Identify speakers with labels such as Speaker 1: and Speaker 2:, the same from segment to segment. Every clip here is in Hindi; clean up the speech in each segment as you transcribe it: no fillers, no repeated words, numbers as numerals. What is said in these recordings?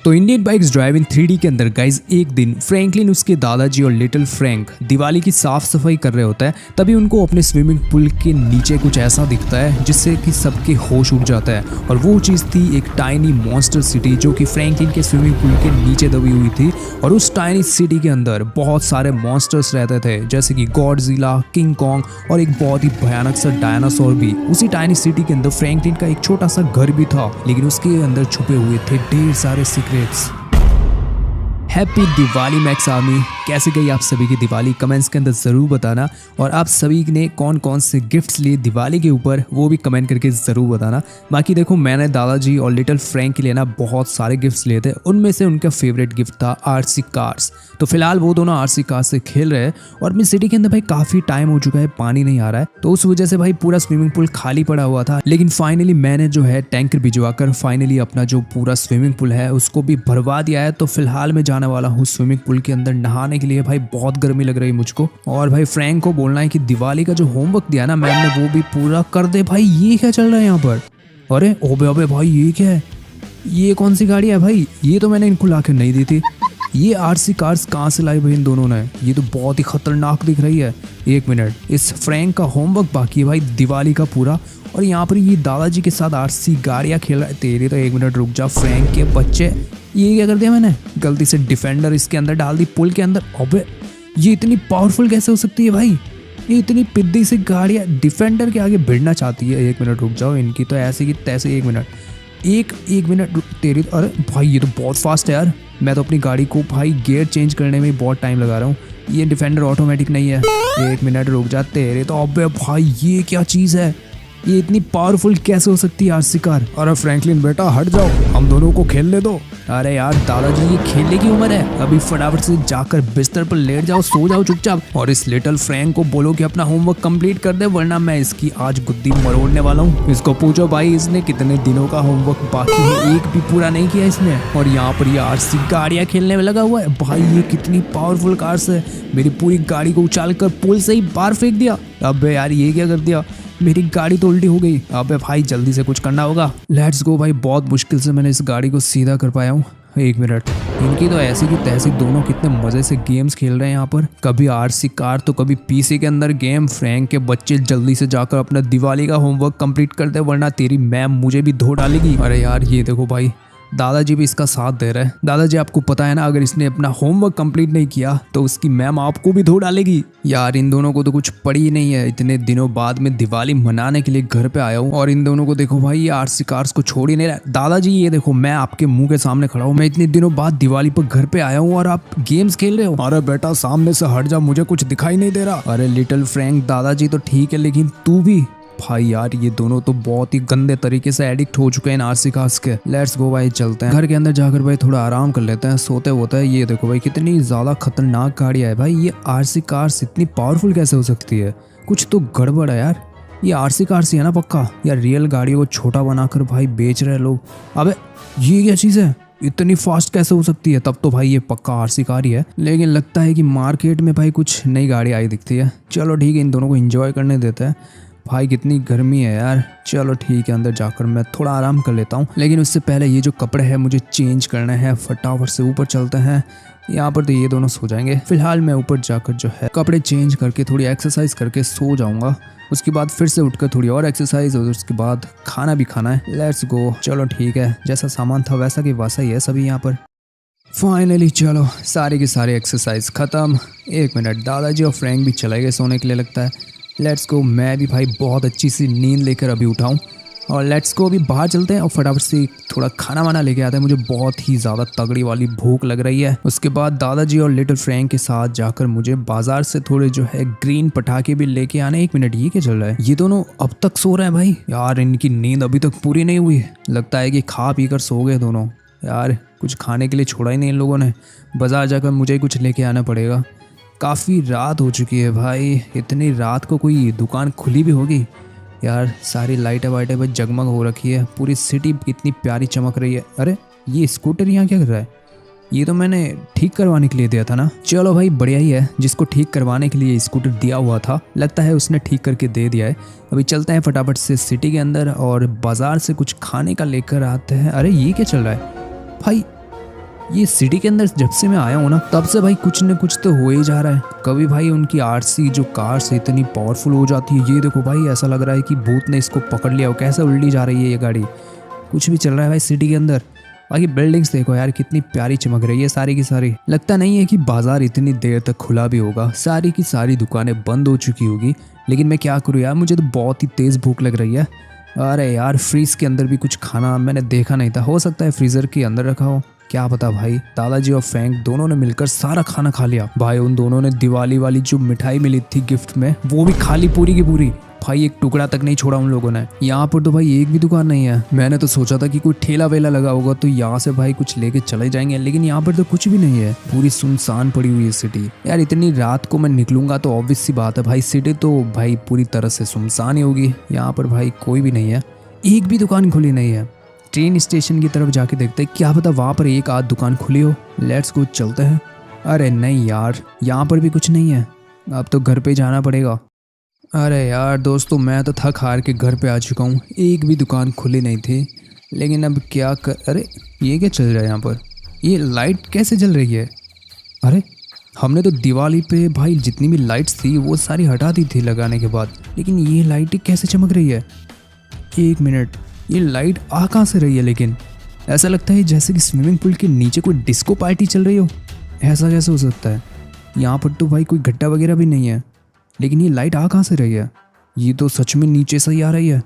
Speaker 1: तो इंडियन बाइक्स ड्राइविंग 3D के अंदर गाइज एक दिन फ्रैंकलिन उसके दादाजी और लिटिल फ्रैंक दिवाली की साफ सफाई कर रहे होता है। तभी उनको अपने स्विमिंग पूल के नीचे कुछ ऐसा दिखता है जिससे कि सबके होश उड़ जाता है। और वो चीज़ थी एक टाइनी मॉन्स्टर सिटी जो कि फ्रैंकलिन के स्विमिंग पूल के नीचे दबी हुई थी। और उस टाइनी सिटी के अंदर बहुत सारे मॉन्स्टर्स रहते थे जैसे कि गॉडजिला, किंग कॉन्ग और एक बहुत ही भयानक सा डायनासोर भी। उसी टाइनी सिटी के अंदर फ्रैंकलिन का एक छोटा सा घर भी था, लेकिन उसके अंदर छुपे हुए थे ढेर सारे secrets. Happy Diwali max army. कैसे गई आप सभी की दिवाली, कमेंट्स के अंदर ज़रूर बताना। और आप सभी ने कौन कौन से गिफ्ट्स लिए दिवाली के ऊपर वो भी कमेंट करके ज़रूर बताना। बाकी देखो, मैंने दादाजी और लिटिल फ्रैंक के लिए ना बहुत सारे गिफ्ट्स लिए थे। उनमें से उनका फेवरेट गिफ्ट था आरसी कार्स। तो फिलहाल वो दोनों आरसी कार्स से खेल रहे हैं। और अपनी सिटी के अंदर भाई काफ़ी टाइम हो चुका है, पानी नहीं आ रहा है, तो उस वजह से भाई पूरा स्विमिंग पूल खाली पड़ा हुआ था। लेकिन फाइनली मैंने जो है टैंकर भिजवा कर फाइनली अपना जो पूरा स्विमिंग पूल है उसको भी भरवा दिया है। तो फिलहाल मैं जाने वाला हूँ स्विमिंग पूल के अंदर नहाने के लिए। भाई बहुत गर्मी लग रही है मुझको। और भाई फ्रैंक को बोलना है कि दिवाली का जो होमवर्क दिया ना मैम ने वो भी पूरा कर दे। भाई ये क्या चल रहा है यहाँ पर? अरे ओबे ओबे भाई ये क्या है? ये कौन सी गाड़ी है भाई? ये तो मैंने इनको ला के नहीं दी थी। ये आरसी कार्स कहाँ से लाई भाई इन दोनों ने? ये तो बहुत ही खतरनाक दिख रही है। एक मिनट, इस फ्रैंक का होमवर्क बाकी है भाई दिवाली का पूरा। और यहाँ पर ये दादाजी के साथ आरसी गाड़ियाँ खेल रहा है। तेरे तो एक मिनट रुक जा फ्रैंक के बच्चे। ये क्या कर दिया मैंने? गलती से डिफेंडर इसके अंदर डाल दी पुल के अंदर। अबे ये इतनी पावरफुल कैसे हो सकती है भाई? ये इतनी पिद्दी सी गाड़ियाँ डिफेंडर के आगे भिड़ना चाहती है। एक मिनट रुक जाओ, इनकी तो ऐसे की तैसे। एक मिनट तेरी। अरे भाई ये तो बहुत फास्ट है यार। मैं तो अपनी गाड़ी को भाई गियर चेंज करने में बहुत टाइम लगा रहा हूँ। ये डिफेंडर ऑटोमेटिक नहीं है। एक मिनट रुक जा तेरे तो। अबे भाई ये क्या चीज़ है? ये इतनी पावरफुल कैसे हो सकती है आरसी कार? अरे फ्रैंकलिन बेटा हट जाओ, हम दोनों को खेलने दो। अरे यार दादाजी ये खेलने की उम्र है, अभी फटाफट से जाकर बिस्तर पर लेट जाओ, सो जाओ चुपचाप। और इस लिटिल फ्रैंक को बोलो कि अपना होमवर्क कंप्लीट कर दे, वरना मैं इसकी आज गुद्दी मरोड़ने वाला हूँ। इसको पूछो भाई इसने कितने दिनों का होमवर्क बाकी है, एक भी पूरा नहीं किया इसने। और यहाँ पर ये आरसी गाड़ियाँ खेलने में लगा हुआ है। भाई ये कितनी पावरफुल कार्स है। मेरी पूरी गाड़ी को उछाल कर पुल से ही बाहर फेंक दिया। अबे यार ये क्या कर दिया? मेरी गाड़ी तो उल्टी हो गई। अबे भाई जल्दी से कुछ करना होगा। लेट्स गो भाई, बहुत मुश्किल से मैंने इस गाड़ी को सीधा कर पाया हूँ। एक मिनट, इनकी तो ऐसी की तैसी दोनों कितने मजे से गेम्स खेल रहे हैं यहाँ पर। कभी आरसी कार तो कभी पीसी के अंदर गेम। फ्रैंक के बच्चे जल्दी से जाकर अपना दिवाली का होमवर्क कंप्लीट कर दे, वरना तेरी मैम मुझे भी धो डालेगी। अरे यार ये देखो भाई, दादाजी भी इसका साथ दे रहे हैं। दादाजी आपको पता है ना, अगर इसने अपना होमवर्क कंप्लीट नहीं किया तो उसकी मैम आपको भी धो डालेगी। यार इन दोनों को तो कुछ पड़ी ही नहीं है। इतने दिनों बाद में दिवाली मनाने के लिए घर पे आया हूँ और इन दोनों को देखो भाई, ये आरसी कार्स को छोड़ ही नहीं रहा। दादाजी ये देखो, मैं आपके मुंह के सामने खड़ा हूँ। मैं इतने दिनों बाद दिवाली पर घर पे आया हूँ और आप गेम्स खेल रहे हो। अरे बेटा सामने से हट जा, मुझे कुछ दिखाई नहीं दे रहा। अरे लिटिल फ्रैंक दादाजी तो ठीक है, लेकिन तू भी। भाई यार ये दोनों तो बहुत ही गंदे तरीके से एडिक्ट हो चुके हैं इन आरसी कार्स के। लेट्स गो भाई, चलते हैं घर के अंदर जाकर भाई थोड़ा आराम कर लेते हैं, सोते होता है। ये देखो भाई कितनी ज्यादा खतरनाक गाड़ी है भाई। ये आरसी कार्स इतनी पावरफुल कैसे हो सकती है? कुछ तो गड़बड़ है यार। ये आरसी कार्स ही है ना पक्का? यार रियल गाड़ियों को छोटा बनाकर भाई बेच रहे लोग। अबे ये क्या चीज है? इतनी फास्ट कैसे हो सकती है? तब तो भाई ये पक्का आरसी कार ही है। लेकिन लगता है कि मार्केट में भाई कुछ नई गाड़ी आई दिखती है। चलो ठीक है, इन दोनों को एंजॉय करने देते हैं। भाई कितनी गर्मी है यार। चलो ठीक है, अंदर जाकर मैं थोड़ा आराम कर लेता हूँ। लेकिन उससे पहले ये जो कपड़े हैं मुझे चेंज करना है। फटाफट से ऊपर चलते हैं। यहाँ पर तो ये दोनों सो जाएंगे। फिलहाल मैं ऊपर जाकर जो है कपड़े चेंज करके थोड़ी एक्सरसाइज करके सो जाऊँगा। उसके बाद फिर से उठकर थोड़ी और एक्सरसाइज और उसके बाद खाना भी खाना है। Let's go. चलो ठीक है, जैसा सामान था वैसा कि वैसा ही है सभी यहाँ पर। फाइनली चलो सारी की सारी एक्सरसाइज खत्म। एक मिनट, दादाजी और फ्रैंक भी चले गए सोने के लिए लगता है। Let's go. मैं भी भाई बहुत अच्छी सी नींद लेकर अभी उठाऊँ। और लेट्स गो अभी बाहर चलते हैं और फटाफट से थोड़ा खाना वाना लेके आते हैं। मुझे बहुत ही ज़्यादा तगड़ी वाली भूख लग रही है। उसके बाद दादाजी और लिटिल फ्रैंक के साथ जाकर मुझे बाजार से थोड़े जो है ग्रीन पटाखे भी लेके आने। एक मिनट, ये क्या चल रहा है? ये दोनों अब तक सो रहे हैं भाई। यार इनकी नींद अभी तक पूरी नहीं हुई। लगता है कि खा पी कर सो गए दोनों। यार कुछ खाने के लिए छोड़ा ही नहीं इन लोगों ने। बाजार जाकर मुझे कुछ लेके आना पड़ेगा। काफ़ी रात हो चुकी है भाई। इतनी रात को कोई दुकान खुली भी होगी? यार सारी लाइटें वाइटें बस जगमग हो रखी है। पूरी सिटी कितनी प्यारी चमक रही है। अरे ये स्कूटर यहाँ क्या कर रहा है? ये तो मैंने ठीक करवाने के लिए दिया था ना। चलो भाई बढ़िया ही है, जिसको ठीक करवाने के लिए स्कूटर दिया हुआ था लगता है उसने ठीक करके दे दिया है। अभी चलते हैं फटाफट से सिटी के अंदर और बाजार से कुछ खाने का लेकर आते हैं। अरे ये क्या चल रहा है भाई? ये सिटी के अंदर जब से मैं आया हूँ ना, तब से भाई कुछ न कुछ तो हो ही जा रहा है। कभी भाई उनकी आरसी जो कार से इतनी पावरफुल हो जाती है, ये देखो भाई ऐसा लग रहा है कि भूत ने इसको पकड़ लिया हो, कैसे उल्टी जा रही है ये गाड़ी। कुछ भी चल रहा है भाई सिटी के अंदर। बाकी बिल्डिंग्स देखो यार कितनी प्यारी चमक रही है सारी की सारी। लगता नहीं है कि बाजार इतनी देर तक खुला भी होगा, सारी की सारी दुकानें बंद हो चुकी होगी। लेकिन मैं क्या करूँ यार, मुझे तो बहुत ही तेज़ भूख लग रही है। अरे यार फ्रीज के अंदर भी कुछ खाना मैंने देखा नहीं था, हो सकता है फ्रीजर के अंदर रखा हो, क्या पता भाई। दादाजी और फ्रैंक दोनों ने मिलकर सारा खाना खा लिया भाई। उन दोनों ने दिवाली वाली जो मिठाई मिली थी गिफ्ट में, वो भी खा ली पूरी की पूरी भाई। एक टुकड़ा तक नहीं छोड़ा उन लोगों ने। यहाँ पर तो भाई एक भी दुकान नहीं है। मैंने तो सोचा था कि कोई ठेला वेला लगा होगा तो यहाँ से भाई कुछ लेके चले जाएंगे, लेकिन यहाँ पर तो कुछ भी नहीं है। पूरी सुनसान पड़ी हुई है सिटी। यार इतनी रात को मैं निकलूंगा तो ऑब्वियस सी बात है भाई, सिटी तो भाई पूरी तरह से सुनसान ही होगी। यहाँ पर भाई कोई भी नहीं है, एक भी दुकान खुली नहीं है। ट्रेन स्टेशन की तरफ जाके देखते हैं, क्या पता वहाँ पर एक आध दुकान खुली हो। लेट्स गो चलते हैं। अरे नहीं यार, यहाँ पर भी कुछ नहीं है, अब तो घर पे जाना पड़ेगा। अरे यार दोस्तों, मैं तो थक हार के घर पे आ चुका हूँ, एक भी दुकान खुली नहीं थी। लेकिन अब क्या कर, अरे ये क्या चल रहा है यहाँ पर, ये लाइट कैसे जल रही है। अरे हमने तो दिवाली पे भाई जितनी भी लाइट्स थी वो सारी हटा दी थी लगाने के बाद, लेकिन ये लाइट कैसे चमक रही है। एक मिनट, ये लाइट आ कहाँ से रही है। लेकिन ऐसा लगता है जैसे कि स्विमिंग पूल के नीचे कोई डिस्को पार्टी चल रही हो। ऐसा कैसे हो सकता है, यहाँ पर तो भाई कोई गड्ढा वगैरह भी नहीं है, लेकिन ये लाइट आ कहाँ से रही है। ये तो सच में नीचे से ही आ रही है।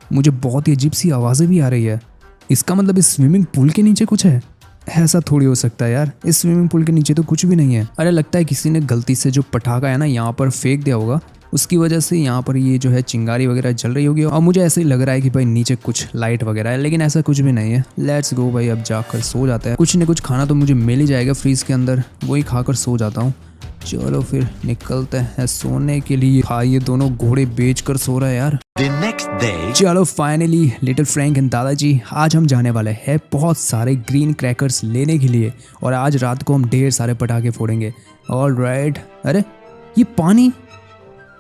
Speaker 1: मुझे बहुत ही अजीब सी आवाज़ें भी आ रही है। इसका मतलब इस स्विमिंग पूल के नीचे कुछ है। ऐसा थोड़ी हो सकता है यार, इस स्विमिंग पूल के नीचे तो कुछ भी नहीं है। अरे लगता है किसी ने गलती से जो पटाखा है ना यहाँ पर फेंक दिया होगा, उसकी वजह से यहाँ पर ये जो है चिंगारी वगैरह जल रही होगी। और मुझे ऐसे ही लग रहा है कि भाई नीचे कुछ लाइट वगैरह है, लेकिन ऐसा कुछ भी नहीं है। लेट्स गो भाई, अब जाकर सो जाता है। कुछ न कुछ खाना तो मुझे मिल ही जाएगा फ्रीज के अंदर, वही खाकर सो जाता हूँ। चलो फिर निकलते हैं सोने के लिए। भाई ये दोनों घोड़े बेच कर सो रहे हैं यार। चलो फाइनली लिटिल फ्रैंक एंड दादाजी, आज हम जाने वाले हैं बहुत सारे ग्रीन क्रैकर्स लेने के लिए, और आज रात को हम ढेर सारे पटाखे फोड़ेंगे। ऑलराइट। अरे ये पानी,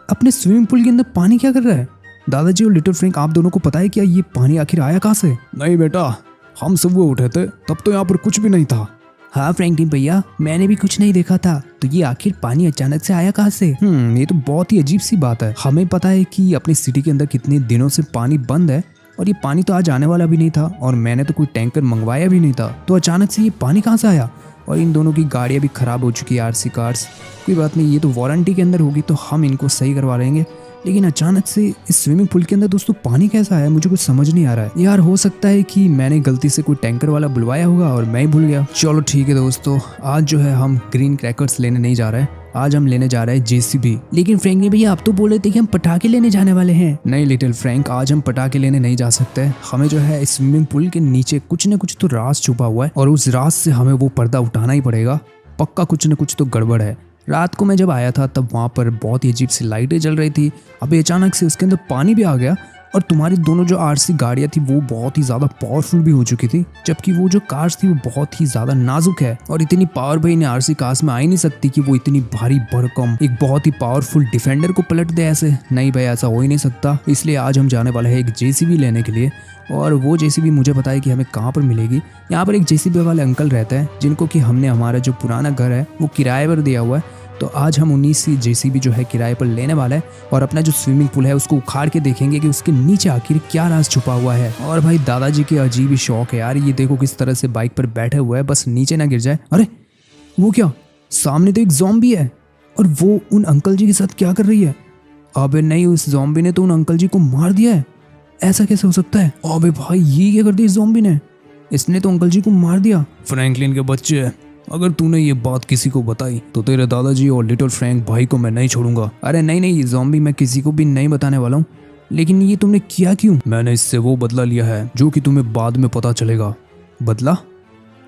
Speaker 1: अपने स्विमिंग पूल के अंदर पानी क्या कर रहा है। दादाजी और लिटिल फ्रैंक, आप दोनों को पता है क्या ये पानी आखिर आया कहाँ से।
Speaker 2: नहीं बेटा, हम सब वो उठे थे तब तो यहाँ पर कुछ भी नहीं था।
Speaker 1: हाँ फ्रैंकलिन भैया, मैंने भी कुछ नहीं देखा था, तो ये आखिर पानी अचानक से आया कहाँ से। ये तो बहुत ही अजीब सी बात है। हमें पता है कि अपनी सिटी के अंदर कितने दिनों से पानी बंद है, और ये पानी तो आज आने वाला भी नहीं था, और मैंने तो कोई टैंकर मंगवाया भी नहीं था, तो अचानक से ये पानी कहाँ से आया। और इन दोनों की गाड़ियाँ भी खराब हो चुकी है, आरसी कार्स। कोई बात नहीं, ये तो वारंटी के अंदर होगी तो हम इनको सही करवा लेंगे। लेकिन अचानक से इस स्विमिंग पूल के अंदर दोस्तों पानी कैसा है, मुझे कुछ समझ नहीं आ रहा है यार। हो सकता है कि मैंने गलती से कोई टैंकर वाला बुलवाया होगा और मैं ही भूल गया। चलो ठीक है दोस्तों, आज जो है हम ग्रीन क्रैकर्स लेने नहीं जा रहे हैं, आज हम लेने जा रहे हैं जेसीबी। लेकिन फ्रैंकलिन भैया, आप तो बोल रहे थे कि हम पटाखे लेने जाने वाले हैं। नहीं लिटिल फ्रैंक, आज हम पटाखे लेने नहीं जा सकते। हमें जो है स्विमिंग पूल के नीचे कुछ न कुछ तो राज छुपा हुआ है, और उस राज से हमें वो पर्दा उठाना ही पड़ेगा। पक्का कुछ न कुछ तो गड़बड़ है। रात को मैं जब आया था तब वहाँ पर बहुत ही अजीब सी लाइटें जल रही थी, अभी अचानक से उसके अंदर पानी भी आ गया। और तुम्हारी दोनों जो आरसी गाड़ियाँ थी वो बहुत ही ज़्यादा पावरफुल भी हो चुकी थी, जबकि वो जो कार्स थी वो बहुत ही ज़्यादा नाजुक है। और इतनी पावर भाई ने आरसी कार्स में आ ही नहीं सकती कि वो इतनी भारी भरकम एक बहुत ही पावरफुल डिफेंडर को पलट दे ऐसे। नहीं भाई, ऐसा हो ही नहीं सकता। इसलिए आज हम जाने वाले हैं एक जेसीबी लेने के लिए, और वो जेसीबी मुझे पता है कि हमें कहाँ पर मिलेगी। यहाँ पर एक जेसीबी वाले अंकल रहते हैं, जिनको कि हमने हमारा जो पुराना घर है वो किराए पर दिया हुआ है। तो आज हम 19 जेसीबी जो है किराए पर लेने वाला है, और अपना जो स्विमिंग पूल है उसको उखाड़ के देखेंगे कि उसके नीचे आखिर क्या राज छुपा हुआ है। और भाई दादाजी के अजीब ही शौक है यार, ये देखो किस तरह से बाइक पर बैठे हुए है, बस नीचे ना गिर जाए। अरे वो क्या, सामने तो एक ज़ॉम्बी है, और वो उन अंकल जी के साथ क्या कर रही है। अबे नहीं, उस ज़ॉम्बी ने तो उन अंकल जी को मार दिया है। ऐसा कैसे हो सकता है। अबे भाई, ये क्या कर दिया इस ज़ॉम्बी ने, इसने तो अंकल जी को मार दिया।
Speaker 2: फ्रैंकलिन के बच्चे, अगर तूने ये बात किसी को बताई तो तेरे दादाजी और लिटिल फ्रैंक भाई को मैं नहीं छोड़ूंगा।
Speaker 1: अरे नहीं नहीं ज़ॉम्बी, मैं किसी को भी नहीं बताने वाला हूँ। लेकिन ये तुमने किया क्यों।
Speaker 2: मैंने इससे वो बदला लिया है जो कि तुम्हें बाद में पता चलेगा।
Speaker 1: बदला?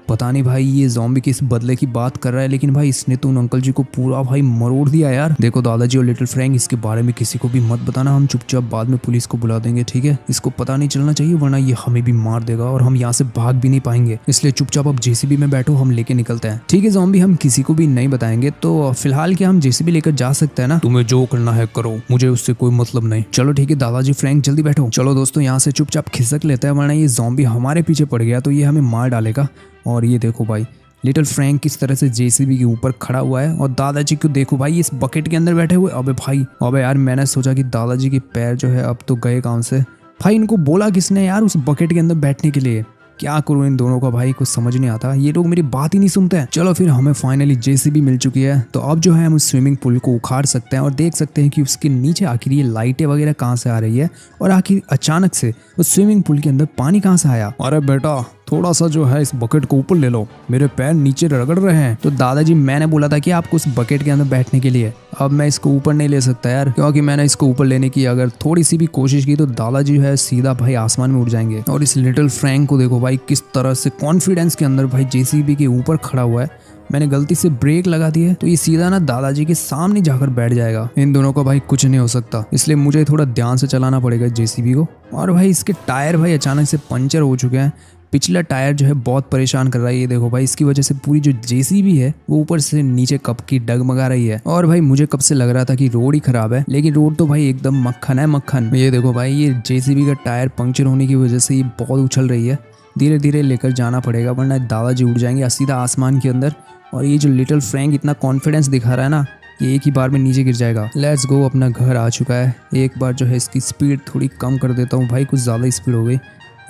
Speaker 1: पता नहीं भाई ये ज़ॉम्बी किस बदले की बात कर रहा है, लेकिन भाई इसने तो उन अंकल जी को पूरा भाई मरोड़ दिया यार। देखो दादाजी और लिटिल फ्रैंक, इसके बारे में किसी को भी मत बताना, हम चुपचाप बाद में पुलिस को बुला देंगे, ठीक है। इसको पता नहीं चलना चाहिए, वरना ये हमें भी मार देगा और हम यहाँ से भाग भी नहीं पाएंगे। इसलिए चुपचाप अब जेसीबी में बैठो, हम लेके निकलते हैं। ठीक है ज़ॉम्बी, हम किसी को भी नहीं बताएंगे। तो फिलहाल क्या हम जेसीबी लेकर जा सकते हैं ना।
Speaker 2: तुम्हें जो करना है करो, मुझे उससे कोई मतलब नहीं।
Speaker 1: चलो ठीक है दादाजी फ्रैंक, जल्दी बैठो। चलो दोस्तों, यहाँ से चुपचाप खिसक लेते हैं, वरना ये ज़ॉम्बी हमारे पीछे पड़ गया तो ये हमें मार डालेगा। और ये देखो भाई, लिटिल फ्रैंक किस तरह से जेसीबी के ऊपर खड़ा हुआ है और दादाजी को देखो भाई इस बकेट के अंदर बैठे हुए। अबे भाई, अबे यार मैंने सोचा कि दादाजी के पैर जो है अब तो गए काम से। भाई इनको बोला किसने यार उस बकेट के अंदर बैठने के लिए? क्या करूं इन दोनों का भाई, कुछ समझ नहीं आता। ये लोग मेरी बात ही नहीं सुनते हैं। चलो फिर हमें फाइनली जेसीबी मिल चुकी है, तो अब जो है हम उस स्विमिंग पूल को उखाड़ सकते हैं और देख सकते हैं कि उसके नीचे आखिर ये लाइटें वगैरह कहाँ से आ रही है और आखिर अचानक से उस स्विमिंग पूल के अंदर पानी कहाँ से आया।
Speaker 2: अरे बेटा थोड़ा सा जो है इस बकेट को ऊपर ले लो, मेरे पैर नीचे रगड़ रहे हैं।
Speaker 1: तो दादाजी मैंने बोला था कि आपको उस बकेट के अंदर बैठने के लिए। अब मैं इसको ऊपर नहीं ले सकता यार, क्योंकि मैंने इसको ऊपर लेने की अगर थोड़ी सी भी कोशिश की तो दादाजी जो है सीधा भाई आसमान में उड़ जाएंगे। और इस लिटिल फ्रैंक को देखो भाई किस तरह से कॉन्फिडेंस के अंदर भाई जेसीबी के ऊपर खड़ा हुआ है। मैंने गलती से ब्रेक लगा दी है तो ये सीधा ना दादाजी के सामने जाकर बैठ जाएगा। इन दोनों को भाई कुछ नहीं हो सकता, इसलिए मुझे थोड़ा ध्यान से चलाना पड़ेगा जेसीबी को। और भाई इसके टायर भाई अचानक से पंचर हो चुके हैं। पिछला टायर जो है बहुत परेशान कर रहा है। ये देखो भाई इसकी वजह से पूरी जो जेसीबी है वो ऊपर से नीचे कप की डगमगा रही है। और भाई मुझे कब से लग रहा था कि रोड ही खराब है, लेकिन रोड तो भाई एकदम मक्खन है मक्खन। ये देखो भाई ये जेसीबी का टायर पंक्चर होने की वजह से ये बहुत उछल रही है। धीरे धीरे लेकर जाना पड़ेगा वरना दादाजी उड़ जाएंगे सीधा आसमान के अंदर। और ये जो लिटिल फ्रैंक इतना कॉन्फिडेंस दिखा रहा है ना, ये एक ही बार में नीचे गिर जाएगा। लेट्स गो, अपना घर आ चुका है। एक बार जो है इसकी स्पीड थोड़ी कम कर देता हूँ भाई, कुछ ज़्यादा स्पीड हो गई।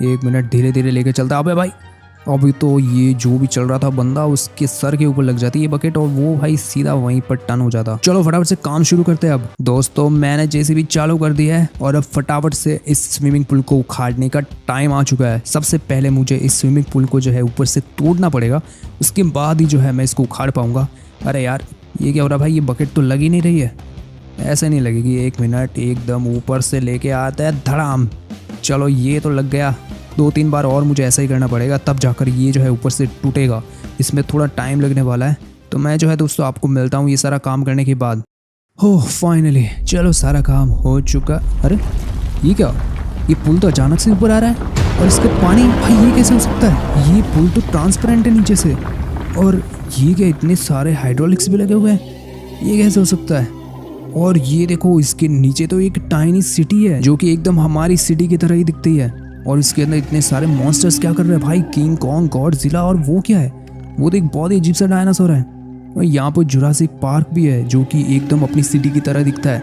Speaker 1: 1 मिनट धीरे धीरे लेके चलता। अबे भाई अभी तो ये जो भी चल रहा था बंदा उसके सर के ऊपर लग जाती है बकेट और वो भाई सीधा वहीं पर टर्न हो जाता। चलो फटाफट से काम शुरू करते हैं। अब दोस्तों मैंने जेसीबी चालू कर दी है और अब फटाफट से इस स्विमिंग पूल को उखाड़ने का टाइम आ चुका है। सबसे पहले मुझे इस स्विमिंग पूल को जो है ऊपर से तोड़ना पड़ेगा, उसके बाद ही जो है मैं इसको उखाड़ पाऊंगा। अरे यार ये क्या हो रहा भाई, ये बकेट तो लग ही नहीं रही है। ऐसे नहीं लगेगी, 1 मिनट, एकदम ऊपर से लेके आता है धड़ाम। चलो ये तो लग गया। 2-3 बार और मुझे ऐसा ही करना पड़ेगा, तब जाकर ये जो है ऊपर से टूटेगा। इसमें थोड़ा टाइम लगने वाला है, तो मैं जो है दोस्तों आपको मिलता हूँ ये सारा काम करने के बाद। हो फाइनली, चलो सारा काम हो चुका। अरे ये क्या, ये पुल तो अचानक से ऊपर आ रहा है और इसका पानी भाई ये कैसे हो सकता है? ये पुल तो ट्रांसपेरेंट है नीचे से, और ये क्या इतने सारे हाइड्रोलिक्स भी लगे हुए हैं, ये कैसे हो सकता है? और ये देखो इसके नीचे तो एक टाइनी सिटी है जो कि एकदम हमारी सिटी की तरह ही दिखती है। और इसके अंदर इतने सारे मॉन्स्टर्स क्या कर रहे हैं भाई, किंग कॉन्ग, गॉडजिला, और वो क्या है, वो तो एक बहुत ही अजीब सा डायनासोर है। और यहाँ पर जुरासिक पार्क भी है जो कि एकदम अपनी सिटी की तरह दिखता है।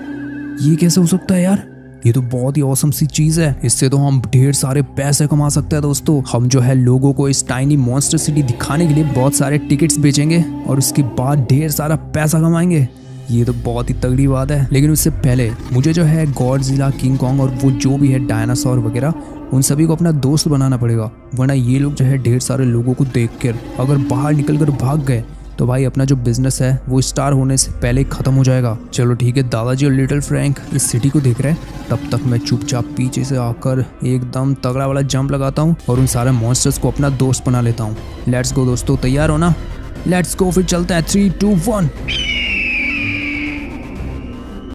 Speaker 1: ये कैसे हो सकता है यार, ये तो बहुत ही औसम सी चीज है। इससे तो हम ढेर सारे पैसे कमा सकते हैं दोस्तों। हम जो है लोगों को इस टाइनी मॉन्स्टर सिटी दिखाने के लिए बहुत सारे टिकट्स बेचेंगे और उसके बाद ढेर सारा पैसा कमाएंगे। ये तो बहुत ही तगड़ी बात है। लेकिन उससे पहले मुझे जो है गॉडजिला, किंग कॉन्ग और वो जो भी है डायनासोर वगैरह, उन सभी को अपना दोस्त बनाना पड़ेगा, वरना ये लोग जो है ढेर सारे लोगों को देखकर अगर बाहर निकलकर भाग गए तो भाई अपना जो बिजनेस है वो स्टार होने से पहले खत्म हो जाएगा। चलो ठीक है, दादाजी और लिटिल फ्रैंक इस सिटी को देख रहे हैं, तब तक मैं चुपचाप पीछे से आकर एकदम तगड़ा वाला जंप लगाता हूँ और उन सारे मॉन्स्टर्स को अपना दोस्त बना लेता हूँ। लेट्स गो दोस्तों, तैयार हो ना? लेट्स गो, फिर चलता है 3, 2, 1।